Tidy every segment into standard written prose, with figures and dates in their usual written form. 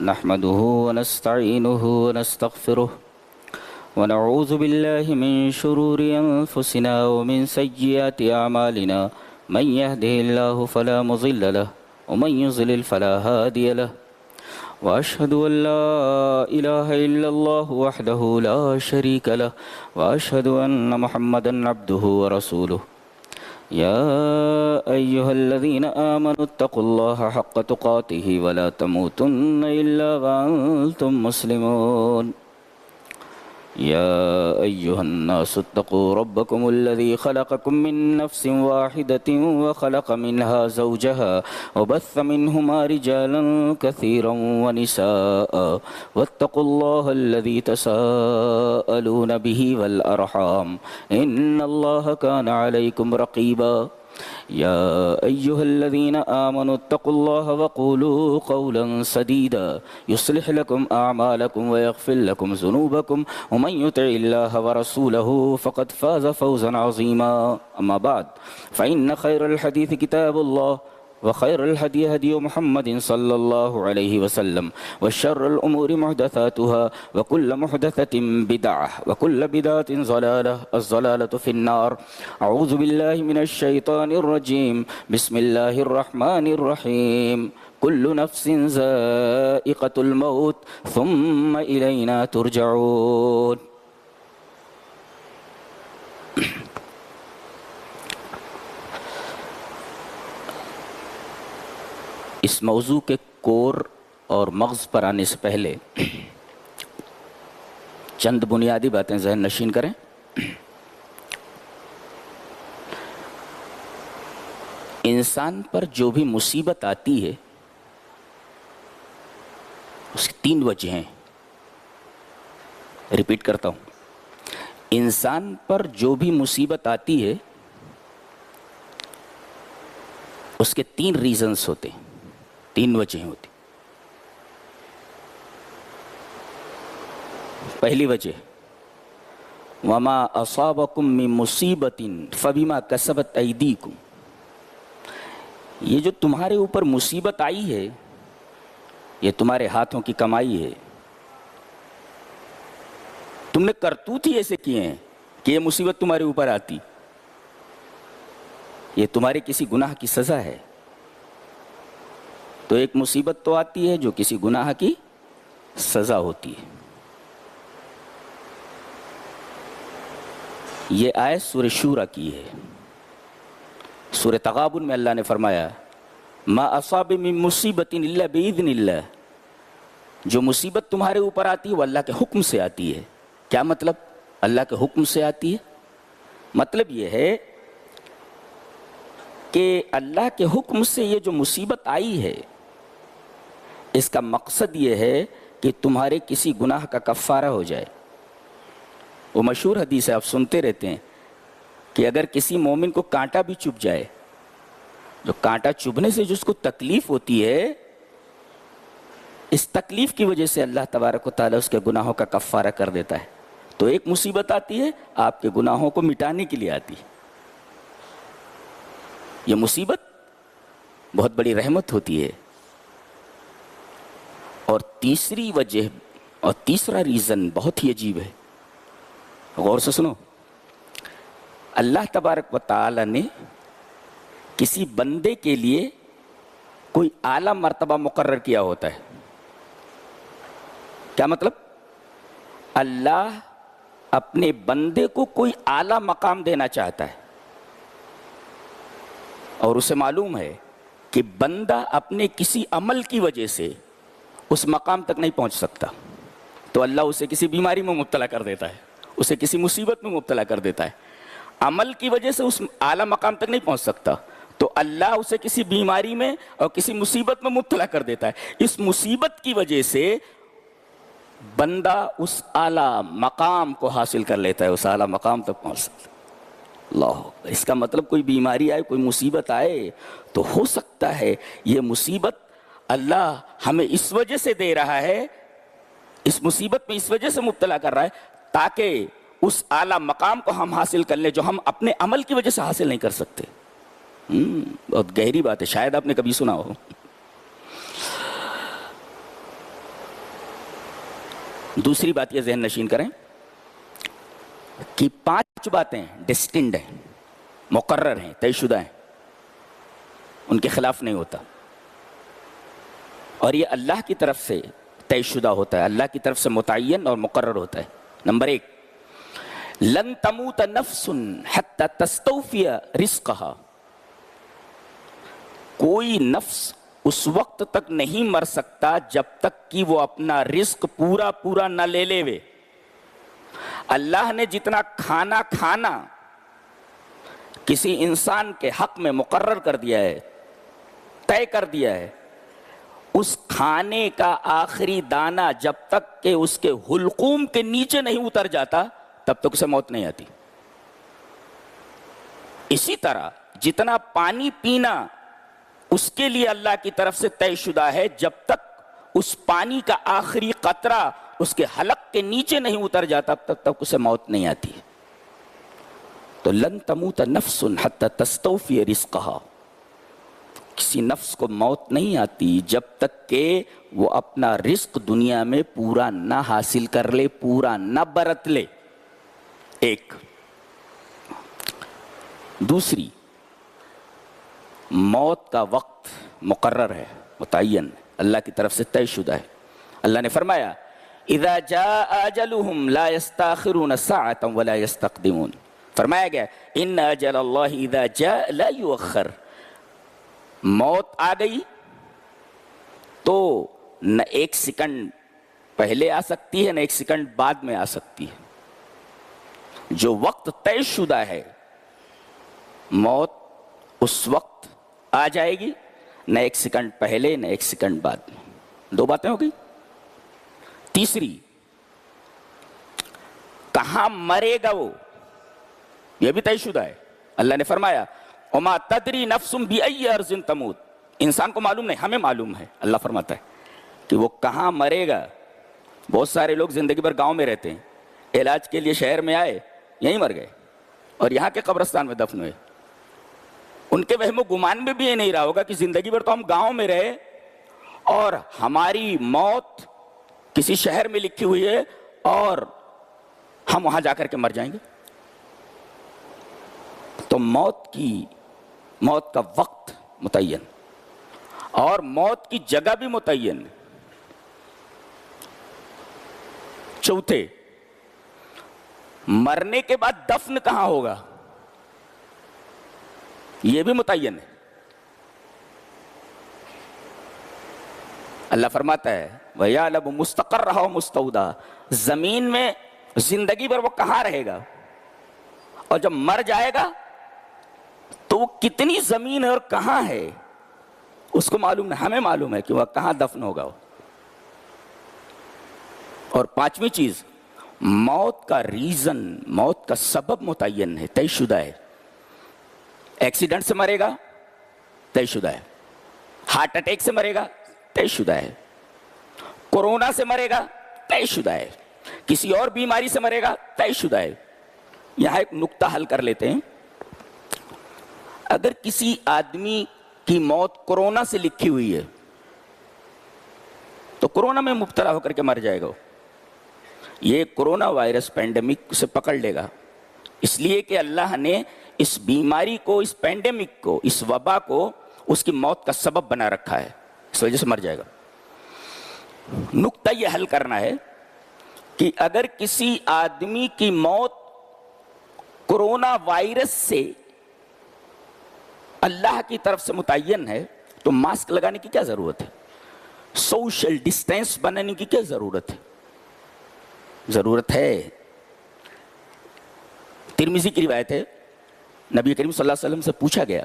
نحمده ونستعينه ونستغفره ونعوذ بالله من شرور أنفسنا ومن سيئات أعمالنا من يهده الله فلا مضل له ومن يضلل فلا هادي له وأشهد أن لا إله إلا الله وحده لا شريك له وأشهد أن محمدا عبده ورسوله يا أيها الذين آمنوا اتقوا الله حق تقاته ولا تموتن إلا وأنتم مسلمون يا أيها الناس اتقوا ربكم الذي خلقكم من نفس واحدة وخلق منها زوجها وبث منهما رجالا كثيرا ونساء واتقوا الله الذي تساءلون به والأرحام إن الله كان عليكم رقيبا يا أيها الذين آمنوا اتقوا الله وقولوا قولا سديدا يصلح لكم أعمالكم ويغفر لكم ذنوبكم ومن يطع الله ورسوله فقد فاز فوزا عظيما أما بعد فإن خير الحديث كتاب الله وخير الهدي هدي محمد صلى الله عليه وسلم وشر الأمور محدثاتها وكل محدثة بدعة وكل بدعة ضلالة الضلالة في النار أعوذ بالله من الشيطان الرجيم بسم الله الرحمن الرحيم كل نفس ذائقة الموت ثم إلينا ترجعون اس موضوع کے کور اور مغز پر آنے سے پہلے چند بنیادی باتیں ذہن نشین کریں۔ انسان پر جو بھی مصیبت آتی ہے اس کی تین وجہ ہیں، ریپیٹ کرتا ہوں، انسان پر جو بھی مصیبت آتی ہے اس کے تین ریزنز ہوتے ہیں، تین وجہیں ہوتی۔ پہلی وجہ وما اصابکم من مصیبت فبما کسبت ایدیکم، یہ جو تمہارے اوپر مصیبت آئی ہے یہ تمہارے ہاتھوں کی کمائی ہے، تم نے کرتوت ہی ایسے کیے ہیں کہ یہ مصیبت تمہارے اوپر آتی، یہ تمہارے کسی گناہ کی سزا ہے۔ تو ایک مصیبت تو آتی ہے جو کسی گناہ کی سزا ہوتی ہے۔ یہ آیت سورہ شورى کی ہے۔ سورہ تغابن میں اللہ نے فرمایا ما اصاب من مصیبت الا باذن اللہ، جو مصیبت تمہارے اوپر آتی ہے وہ اللہ کے حکم سے آتی ہے۔ کیا مطلب؟ اللہ کے حکم سے آتی ہے، مطلب یہ ہے کہ اللہ کے حکم سے یہ جو مصیبت آئی ہے اس کا مقصد یہ ہے کہ تمہارے کسی گناہ کا کفارہ ہو جائے۔ وہ مشہور حدیث ہے، آپ سنتے رہتے ہیں کہ اگر کسی مومن کو کانٹا بھی چبھ جائے، جو کانٹا چبھنے سے جس کو تکلیف ہوتی ہے، اس تکلیف کی وجہ سے اللہ تبارک و تعالیٰ اس کے گناہوں کا کفارہ کر دیتا ہے۔ تو ایک مصیبت آتی ہے آپ کے گناہوں کو مٹانے کے لیے آتی ہے۔ یہ مصیبت بہت بڑی رحمت ہوتی ہے۔ اور تیسری وجہ اور تیسرا ریزن بہت ہی عجیب ہے، غور سے سنو۔ اللہ تبارک و تعالی نے کسی بندے کے لیے کوئی اعلیٰ مرتبہ مقرر کیا ہوتا ہے۔ کیا مطلب؟ اللہ اپنے بندے کو کوئی اعلیٰ مقام دینا چاہتا ہے، اور اسے معلوم ہے کہ بندہ اپنے کسی عمل کی وجہ سے اس مقام تک نہیں پہنچ سکتا، تو اللہ اسے کسی بیماری میں مبتلا کر دیتا ہے، اسے کسی مصیبت میں مبتلا کر دیتا ہے۔ عمل کی وجہ سے اس اعلیٰ مقام تک نہیں پہنچ سکتا، تو اللہ اسے کسی بیماری میں اور کسی مصیبت میں مبتلا کر دیتا ہے۔ اس مصیبت کی وجہ سے بندہ اس اعلیٰ مقام کو حاصل کر لیتا ہے، اس اعلیٰ مقام تک پہنچ سکتا ہے۔ اللہ، اس کا مطلب کوئی بیماری آئے، کوئی مصیبت آئے تو ہو سکتا ہے یہ مصیبت اللہ ہمیں اس وجہ سے دے رہا ہے، اس مصیبت میں اس وجہ سے مبتلا کر رہا ہے تاکہ اس اعلیٰ مقام کو ہم حاصل کر لیں جو ہم اپنے عمل کی وجہ سے حاصل نہیں کر سکتے۔ بہت گہری بات ہے، شاید آپ نے کبھی سنا ہو۔ دوسری بات یہ ذہن نشین کریں کہ 5 باتیں ڈسٹنڈ ہیں، مقرر ہیں، طے شدہ ہیں، ان کے خلاف نہیں ہوتا، اور یہ اللہ کی طرف سے طے شدہ ہوتا ہے، اللہ کی طرف سے متعین اور مقرر ہوتا ہے۔ نمبر 1، لن تموت نفس حتی تستوفی رزقها، کوئی نفس اس وقت تک نہیں مر سکتا جب تک کہ وہ اپنا رزق پورا نہ لے لے وے۔ اللہ نے جتنا کھانا کسی انسان کے حق میں مقرر کر دیا ہے، طے کر دیا ہے، اس کھانے کا آخری دانہ جب تک کہ اس کے حلقوم کے نیچے نہیں اتر جاتا تب تک اسے موت نہیں آتی۔ اسی طرح جتنا پانی پینا اس کے لیے اللہ کی طرف سے طے شدہ ہے، جب تک اس پانی کا آخری قطرہ اس کے حلق کے نیچے نہیں اتر جاتا تب تک اسے موت نہیں آتی۔ تو لن تموت نفس حتی تستوفی رزقها، کسی نفس کو موت نہیں آتی جب تک کہ وہ اپنا رزق دنیا میں پورا نہ حاصل کر لے، پورا نہ برت لے۔ ایک دوسری، موت کا وقت مقرر ہے، متعین، اللہ کی طرف سے طے شدہ ہے۔ اللہ نے فرمایا اذا جاء اجلهم لا يستاخرون ساعة ولا يستقدمون، فرمایا گیا ان اجل اللہ اذا جاء لا يؤخر، موت آ گئی تو نہ 1 سیکنڈ پہلے آ سکتی ہے، نہ 1 سیکنڈ بعد میں آ سکتی ہے۔ جو وقت طے شدہ ہے موت اس وقت آ جائے گی، نہ 1 سیکنڈ پہلے نہ 1 سیکنڈ بعد میں۔ 2 باتیں ہو گئی۔ تیسری، کہاں مرے گا وہ، یہ بھی طے شدہ ہے۔ اللہ نے فرمایا وما تدری نفس بأی ارض تموت، انسان کو معلوم نہیں، ہمیں معلوم ہے۔ اللہ فرماتا ہے کہ وہ کہاں مرے گا۔ بہت سارے لوگ زندگی بھر گاؤں میں رہتے ہیں، علاج کے لیے شہر میں آئے، یہیں مر گئے اور یہاں کے قبرستان میں دفن ہوئے۔ ان کے وہم و گمان میں بھی یہ نہیں رہا ہوگا کہ زندگی بھر تو ہم گاؤں میں رہے اور ہماری موت کسی شہر میں لکھی ہوئی ہے اور ہم وہاں جا کر کے مر جائیں گے۔ تو موت کا وقت متعین اور موت کی جگہ بھی متعین۔ چوتھے، مرنے کے بعد دفن کہاں ہوگا، یہ بھی متعین ہے۔ اللہ فرماتا ہے وَيَعْلَمُ مُسْتَقَرَّهَا وَمُسْتَوْدَاهَا، زمین میں زندگی بھر وہ کہاں رہے گا، اور جب مر جائے گا تو وہ کتنی زمین ہے اور کہاں ہے اس کو معلوم نہیں، ہمیں معلوم ہے کہ وہ کہاں دفن ہوگا۔ اور 5ویں چیز، موت کا ریزن، موت کا سبب متعین ہے، طے شدہ ہے۔ ایکسیڈنٹ سے مرے گا، طے شدہ ہے۔ ہارٹ اٹیک سے مرے گا، طے شدہ ہے۔ کورونا سے مرے گا، طے شدہ ہے۔ کسی اور بیماری سے مرے گا، طے شدہ ہے۔ یہاں ایک نقطہ حل کر لیتے ہیں۔ اگر کسی آدمی کی موت کورونا سے لکھی ہوئی ہے تو کورونا میں مبتلا ہو کر کے مر جائے گا، یہ کورونا وائرس پینڈیمک سے پکڑ لے گا، اس لیے کہ اللہ نے اس بیماری کو، اس پینڈیمک کو، اس وبا کو اس کی موت کا سبب بنا رکھا ہے، اس وجہ سے مر جائے گا۔ نقطہ یہ حل کرنا ہے کہ اگر کسی آدمی کی موت کورونا وائرس سے اللہ کی طرف سے متعین ہے تو ماسک لگانے کی کیا ضرورت ہے، سوشل ڈسٹینس بنانے کی کیا ضرورت ہے؟ ضرورت ہے۔ ترمذی کی روایت ہے، نبی کریم صلی اللہ علیہ وسلم سے پوچھا گیا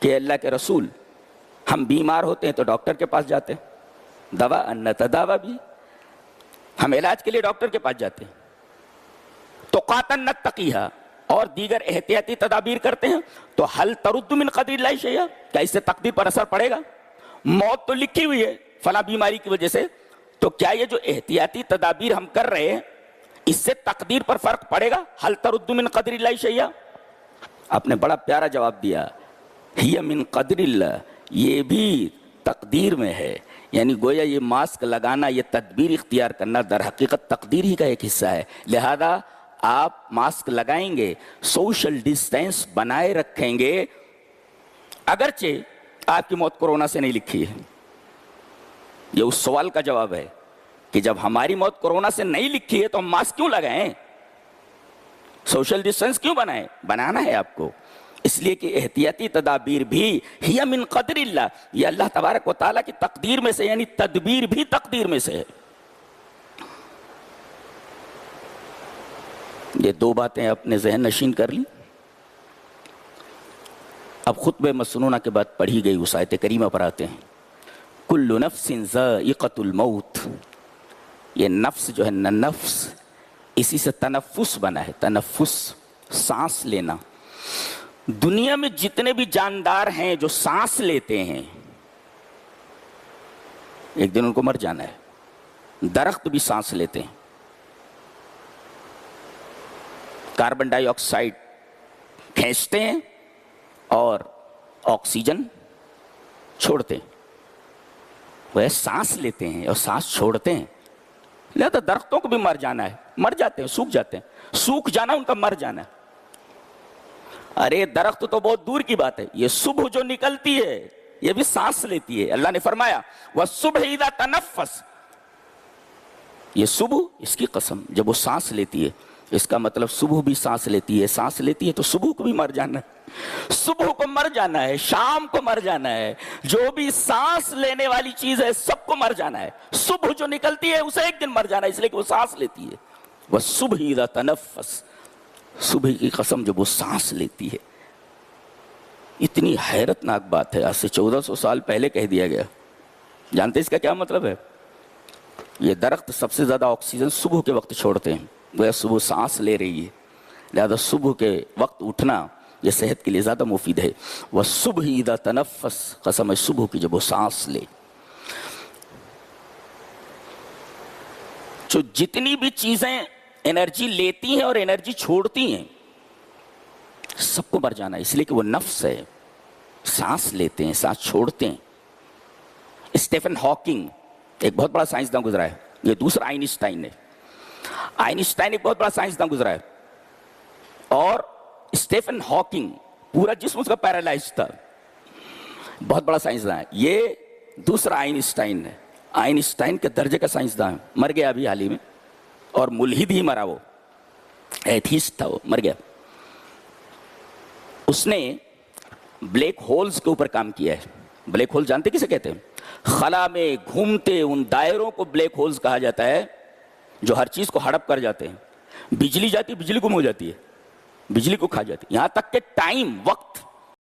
کہ اللہ کے رسول، ہم بیمار ہوتے ہیں تو ڈاکٹر کے پاس جاتے ہیں، دوا ان تداوا بھی، ہم علاج کے لیے ڈاکٹر کے پاس جاتے ہیں، تو قاتن نتقیہا، اور دیگر احتیاطی تدابیر کرتے ہیں، تو حل ترد من قدر اللہ شیئا، کیا اس سے تقدیر پر اثر پڑے گا؟ موت تو لکھی ہوئی ہے فلاں بیماری کی وجہ سے، تو کیا یہ جو احتیاطی تدابیر ہم کر رہے ہیں اس سے تقدیر پر فرق پڑے گا؟ حل ترد من قدر اللہ شیئا۔ آپ نے بڑا پیارا جواب دیا، ہی من قدر اللہ، یہ بھی تقدیر میں ہے، یعنی گویا یہ ماسک لگانا، یہ تدبیر اختیار کرنا در حقیقت تقدیر ہی کا ایک حصہ ہے. لہذا آپ ماسک لگائیں گے، سوشل ڈسٹینس بنائے رکھیں گے، اگرچہ آپ کی موت کورونا سے نہیں لکھی ہے. یہ اس سوال کا جواب ہے کہ جب ہماری موت کورونا سے نہیں لکھی ہے تو ہم ماسک کیوں لگائیں، سوشل ڈسٹینس کیوں بنائیں؟ بنانا ہے آپ کو، اس لیے کہ احتیاطی تدابیر بھی ہی من قدر اللہ، یہ اللہ تبارک و تعالیٰ کی تقدیر میں سے، یعنی تدبیر بھی تقدیر میں سے ہے. یہ دو باتیں اپنے ذہن نشین کر لی. اب خطبہ مسنونہ کے بعد پڑھی گئی اس آیت کریمہ پر آتے ہیں. کل نفس ذائقۃ الموت، یہ نفس جو ہے نا، نفس اسی سے تنفس بنا ہے، تنفس سانس لینا. دنیا میں جتنے بھی جاندار ہیں جو سانس لیتے ہیں ایک دن ان کو مر جانا ہے. درخت بھی سانس لیتے ہیں، کاربن ڈائی آکسائڈ کھینچتے ہیں اور آکسیجن چھوڑتے ہیں. وہ سانس لیتے ہیں اور سانس چھوڑتے ہیں. لہذا درختوں کو بھی مر جانا ہے، مر جاتے ہیں، سوکھ جاتے ہیں. سوکھ جانا ان کا مر جانا ہے. ارے درخت تو بہت دور کی بات ہے، یہ صبح جو نکلتی ہے یہ بھی سانس لیتی ہے. اللہ نے فرمایا وَالصُّبْحِ اِذَا تَنَفَّسَ، یہ صبح، اس کی قسم، جب وہ سانس لیتی ہے، اس کا مطلب صبح بھی سانس لیتی ہے. سانس لیتی ہے تو صبح کو بھی مر جانا ہے، صبح کو مر جانا ہے، شام کو مر جانا ہے. جو بھی سانس لینے والی چیز ہے سب کو مر جانا ہے. صبح جو نکلتی ہے اسے ایک دن مر جانا ہے، اس لیے کہ وہ سانس لیتی ہے. وَالصُّبْحِ اِذَا تَنَفَّسَ، صبح کی قسم جب وہ سانس لیتی ہے. اتنی حیرت ناک بات ہے، آج سے 1400 سال پہلے کہہ دیا گیا. جانتے اس کا کیا مطلب ہے؟ یہ درخت سب سے زیادہ آکسیجن صبح کے وقت چھوڑتے ہیں. وہ صبح سانس لے رہی ہے، لہذا صبح کے وقت اٹھنا یہ صحت کے لیے زیادہ مفید ہے. وَالصُّبْحِ اِذَا تَنَفَّسَ، قسم ہے صبح کی جب وہ سانس لے. جو جتنی بھی چیزیں انرجی لیتی ہیں اور انرجی چھوڑتی ہیں سب کو مر جانا ہے، اس لیے کہ وہ نفس ہے. سانس لیتے ہیں، سانس چھوڑتے ہیں. اسٹیفن ہاکنگ ایک بہت بڑا سائنسداں گزرا ہے. یہ دوسرا آئنسٹائن ہے. آئنسٹائن ایک بہت بڑا سائنسداں گزرا ہے اور اسٹیفن ہاکنگ پورا جسم اس کا پیرالائز تھا. بہت بڑا سائنسداں ہے. یہ دوسرا آئنسٹائن ہے. آئنسٹائن کے درجے کا سائنسداں ہے، مر گیا ابھی حال ہی میں، اور ملحد ہی مرا. وہ ایتھیسٹ تھا، وہ مر گیا. اس نے بلیک ہولز کے اوپر کام کیا ہے. بلیک ہول جانتے کسے کہتے ہیں؟ خلا میں گھومتے ان دائروں کو بلیک ہولز کہا جاتا ہے جو ہر چیز کو ہڑپ کر جاتے ہیں. بجلی جاتی، بجلی گم ہو جاتی ہے، بجلی کو کھا جاتی ہے. یہاں تک کہ ٹائم، وقت